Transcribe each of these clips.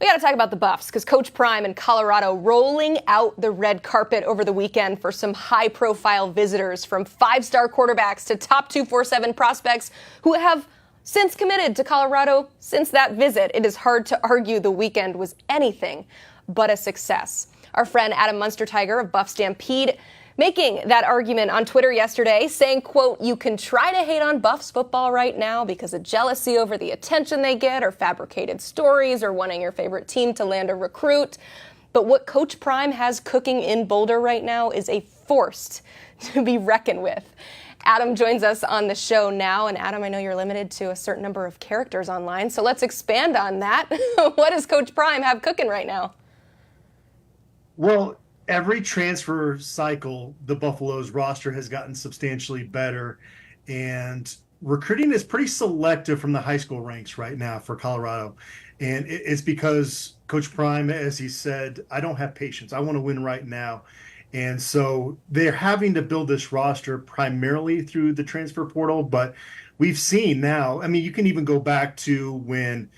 We got to talk about the Buffs because Coach Prime in Colorado rolling out the red carpet over the weekend for some high-profile visitors, from five-star quarterbacks to top 247 prospects who have since committed to Colorado since that visit. It is hard to argue the weekend was anything but a success. Our friend Adam Munsterteiger of Buff Stampede making that argument on Twitter yesterday, saying, quote, "You can try to hate on Buffs football right now because of jealousy over the attention they get or fabricated stories or wanting your favorite team to land a recruit. But what Coach Prime has cooking in Boulder right now is a force to be reckoned with." Adam joins us on the show now. And Adam, I know you're limited to a certain number of characters online, so let's expand on that. What does Coach Prime have cooking right now? Well, every transfer cycle, the Buffaloes roster has gotten substantially better, and recruiting is pretty selective from the high school ranks right now for Colorado. And it's because Coach Prime, as he said, I don't have patience. I want to win right now. And so they're having to build this roster primarily through the transfer portal. But we've seen now, I mean, you can even go back to when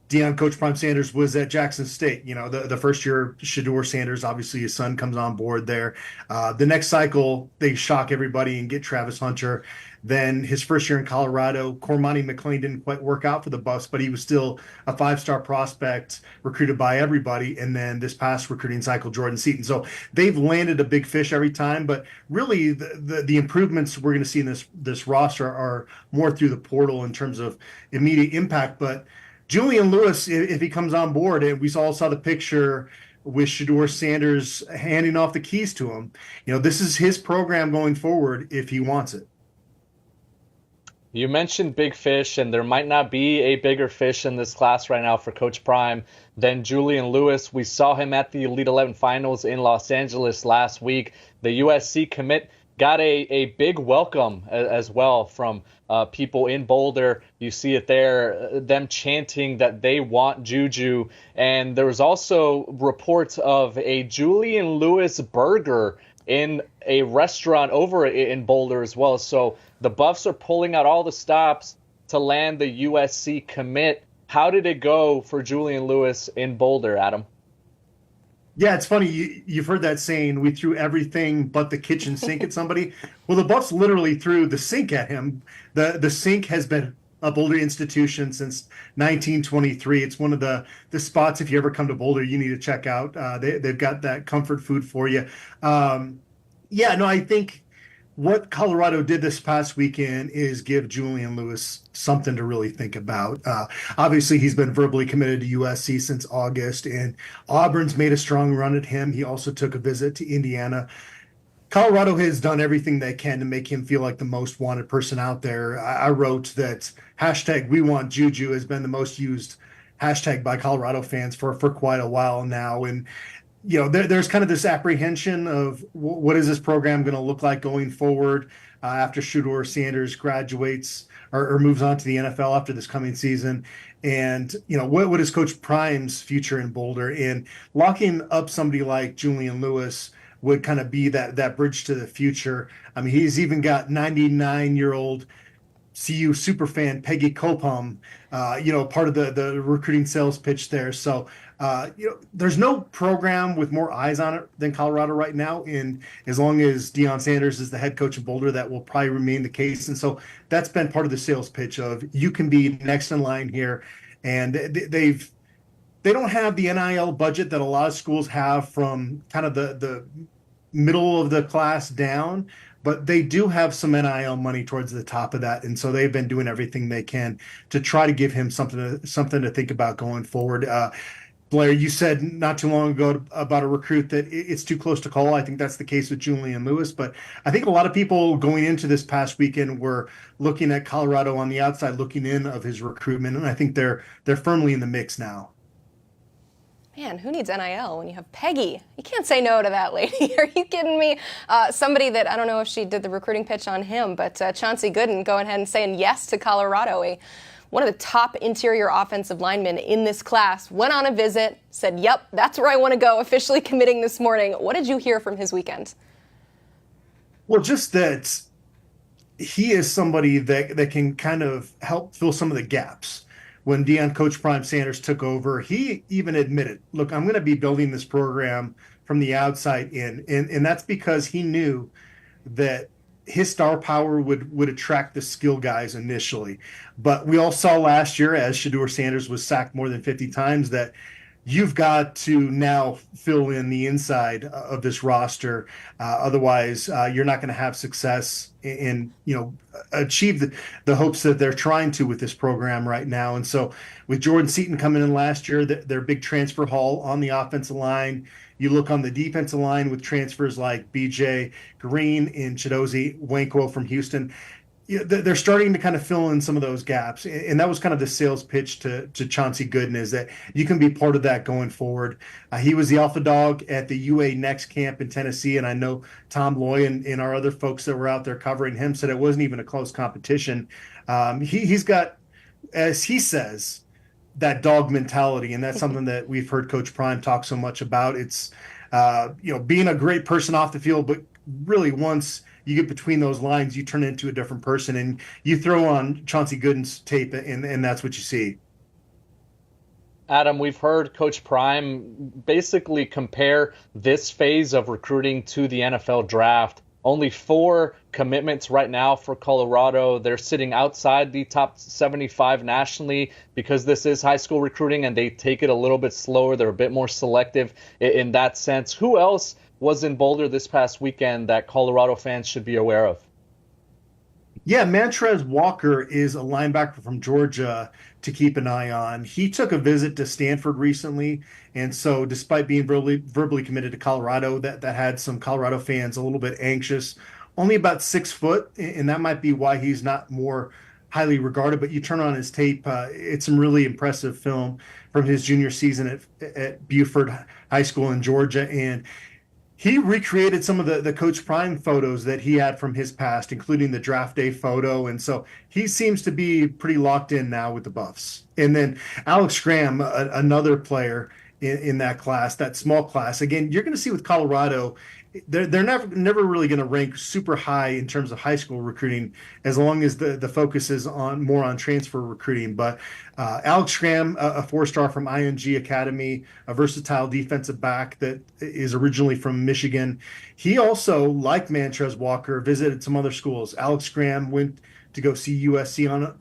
Coach Prime Sanders was at Jackson State. You know, the first year, Shedeur Sanders, obviously his son comes on board there. The next cycle, they shock everybody and get Travis Hunter. Then his first year in Colorado, Cormani McLean didn't quite work out for the Buffs, but he was still a five-star prospect recruited by everybody. And then this past recruiting cycle, Jordan Seaton. So they've landed a big fish every time. But really, the improvements we're going to see in this roster are more through the portal in terms of immediate impact. But Julian Lewis, if he comes on board, and we all saw the picture with Shedeur Sanders handing off the keys to him, you know, this is his program going forward if he wants it. You mentioned big fish, and there might not be a bigger fish in this class right now for Coach Prime than Julian Lewis. We saw him at the Elite 11 finals in Los Angeles last week. The USC commit got a big welcome as well from people in Boulder. You see it there, them chanting that they want Juju. And there was also reports of a Julian Lewis burger in a restaurant over in Boulder as well. So the Buffs are pulling out all the stops to land the USC commit. How did it go for Julian Lewis in Boulder, Adam? Yeah, it's funny. You've heard that saying, we threw everything but the kitchen sink at somebody. Well, the Buffs literally threw the sink at him. The sink has been a Boulder institution since 1923. It's one of the spots, if you ever come to Boulder, you need to check out. They've got that comfort food for you. I think what Colorado did this past weekend is give Julian Lewis something to really think about. Obviously, he's been verbally committed to USC since August, and Auburn's made a strong run at him. He also took a visit to Indiana. Colorado has done everything they can to make him feel like the most wanted person out there. I wrote that hashtag We Want Juju has been the most used hashtag by Colorado fans for quite a while now. And you know, there's kind of this apprehension of what is this program going to look like going forward after Shedeur Sanders graduates or moves on to the NFL after this coming season. And, you know, what is Coach Prime's future in Boulder? And locking up somebody like Julian Lewis would kind of be that bridge to the future. I mean, he's even got 99-year-old CU superfan Peggy Copham, part of the recruiting sales pitch there. So, there's no program with more eyes on it than Colorado right now. And as long as Deion Sanders is the head coach of Boulder, that will probably remain the case. And so that's been part of the sales pitch of you can be next in line here. And they don't have the NIL budget that a lot of schools have from kind of the middle of the class down, but they do have some NIL money towards the top of that. And so they've been doing everything they can to try to give him something to think about going forward. Blair, you said not too long ago about a recruit that it's too close to call. I think that's the case with Julian Lewis, but I think a lot of people going into this past weekend were looking at Colorado on the outside, looking in of his recruitment, and I think they're firmly in the mix now. Man, who needs NIL when you have Peggy? You can't say no to that lady. Are you kidding me? Somebody that, I don't know if she did the recruiting pitch on him, but Chanty Gooden going ahead and saying yes to Colorado. One of the top interior offensive linemen in this class went on a visit, said, yep, that's where I want to go, officially committing this morning. What did you hear from his weekend? Well, just that he is somebody that can kind of help fill some of the gaps. when Coach Prime Sanders took over, he even admitted, look, I'm going to be building this program from the outside in. And that's because he knew that his star power would attract the skill guys initially. But we all saw last year, as Shedeur Sanders was sacked more than 50 times, that you've got to now fill in the inside of this roster. Otherwise, you're not going to have success and achieve the hopes that they're trying to with this program right now. And so with Jordan Seaton coming in last year, their big transfer haul on the offensive line. You look on the defensive line with transfers like BJ Green and Chidozie Nwankwo from Houston. They're starting to kind of fill in some of those gaps. And that was kind of the sales pitch to Chanty Gooden, is that you can be part of that going forward. He was the alpha dog at the UA Next camp in Tennessee. And I know Tom Loy and our other folks that were out there covering him said it wasn't even a close competition. He's got, as he says, that dog mentality. And that's something that we've heard Coach Prime talk so much about. It's, being a great person off the field, but really once you get between those lines, you turn into a different person, and you throw on Chanty Gooden's tape, and that's what you see. Adam, we've heard Coach Prime basically compare this phase of recruiting to the NFL draft. Only 4 commitments right now for Colorado. They're sitting outside the top 75 nationally because this is high school recruiting and they take it a little bit slower. They're a bit more selective in that sense. Who else was in Boulder this past weekend that Colorado fans should be aware of? Yeah, Manre Walker is a linebacker from Georgia to keep an eye on. He took a visit to Stanford recently, and so despite being verbally committed to Colorado, that had some Colorado fans a little bit anxious. Only about 6 foot, and that might be why he's not more highly regarded, but you turn on his tape, it's some really impressive film from his junior season at Buford High School in Georgia, and he recreated some of the Coach Prime photos that he had from his past, including the draft day photo. And so he seems to be pretty locked in now with the Buffs. And then Alex Graham, another player in that class, that small class. Again, you're going to see with Colorado, they're never really going to rank super high in terms of high school recruiting, as long as the focus is more on transfer recruiting. But Alex Graham, a 4-star from ING Academy, a versatile defensive back that is originally from Michigan. He also, like Manre Walker, visited some other schools. Alex Graham went to go see USC on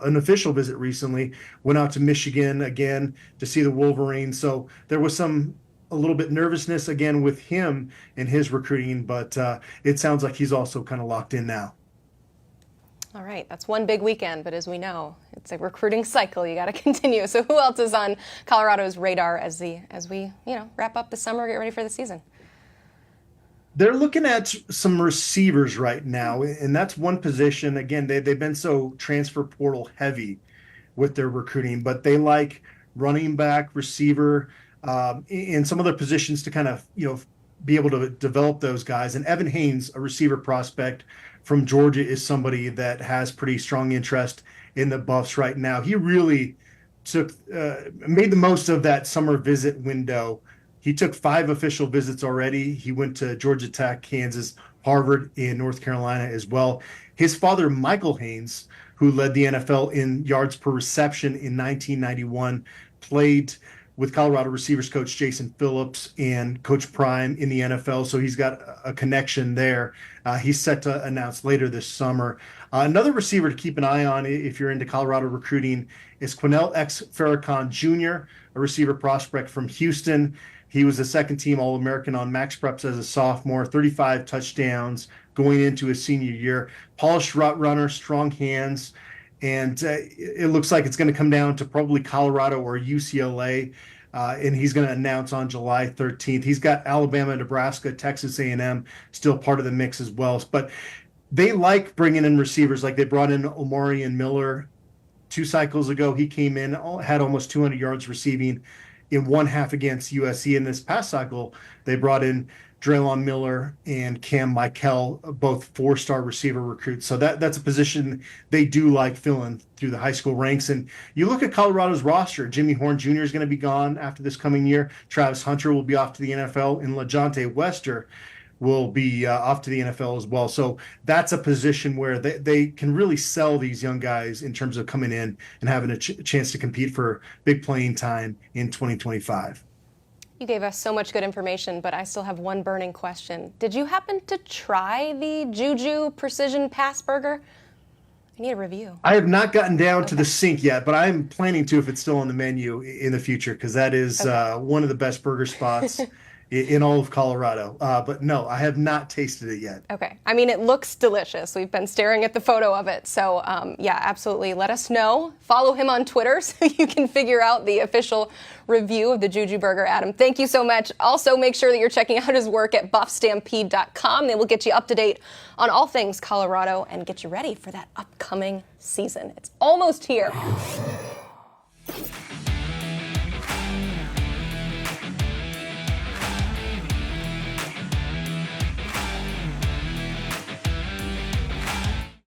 an official visit recently, went out to Michigan again to see the Wolverines. So there was a little bit nervousness again with him in his recruiting, but it sounds like he's also kind of locked in now. All right, that's one big weekend, but as we know, it's a recruiting cycle. You got to continue. So who else is on Colorado's radar as we wrap up the summer, get ready for the season? They're looking at some receivers right now, and that's one position. Again, they've been so transfer portal heavy with their recruiting, but they like running back, receiver, in some other positions to kind of be able to develop those guys. And Evan Haynes, a receiver prospect from Georgia, is somebody that has pretty strong interest in the Buffs right now. He really made the most of that summer visit window. He took 5 official visits already. He went to Georgia Tech, Kansas, Harvard, and North Carolina as well. His father, Michael Haynes, who led the NFL in yards per reception in 1991, played with Colorado receivers coach Jason Phillips and Coach Prime in the NFL. So he's got a connection there. He's set to announce later this summer. Another receiver to keep an eye on if you're into Colorado recruiting is Quinnell X. Farrakhan Jr., a receiver prospect from Houston. He was a second-team All-American on Max Preps as a sophomore, 35 touchdowns going into his senior year. Polished route runner, strong hands, and it looks like it's going to come down to probably Colorado or UCLA, and he's going to announce on July 13th. He's got Alabama, Nebraska, Texas A&M still part of the mix as well. But they like bringing in receivers. Like they brought in Omarion Miller 2 cycles ago. He came in, had almost 200 yards receiving in one half against USC. In this past cycle, they brought in Draylon Miller and Cam Michael, both 4-star receiver recruits. So that's a position they do like filling through the high school ranks. And you look at Colorado's roster, Jimmy Horn Jr. is going to be gone after this coming year. Travis Hunter will be off to the NFL, and LaJohntay Wester will be off to the NFL as well. So that's a position where they can really sell these young guys in terms of coming in and having a chance to compete for big playing time in 2025. You gave us so much good information, but I still have one burning question. Did you happen to try the Juju Precision Pass Burger? I need a review. I have not gotten down to the sink yet, but I'm planning to if it's still on the menu in the future, because that is one of the best burger spots in all of Colorado. But no, I have not tasted it yet. Okay. I mean, it looks delicious. We've been staring at the photo of it. So, yeah, absolutely. Let us know. Follow him on Twitter so you can figure out the official review of the Juju Burger. Adam, thank you so much. Also, make sure that you're checking out his work at buffstampede.com. They will get you up to date on all things Colorado and get you ready for that upcoming season. It's almost here.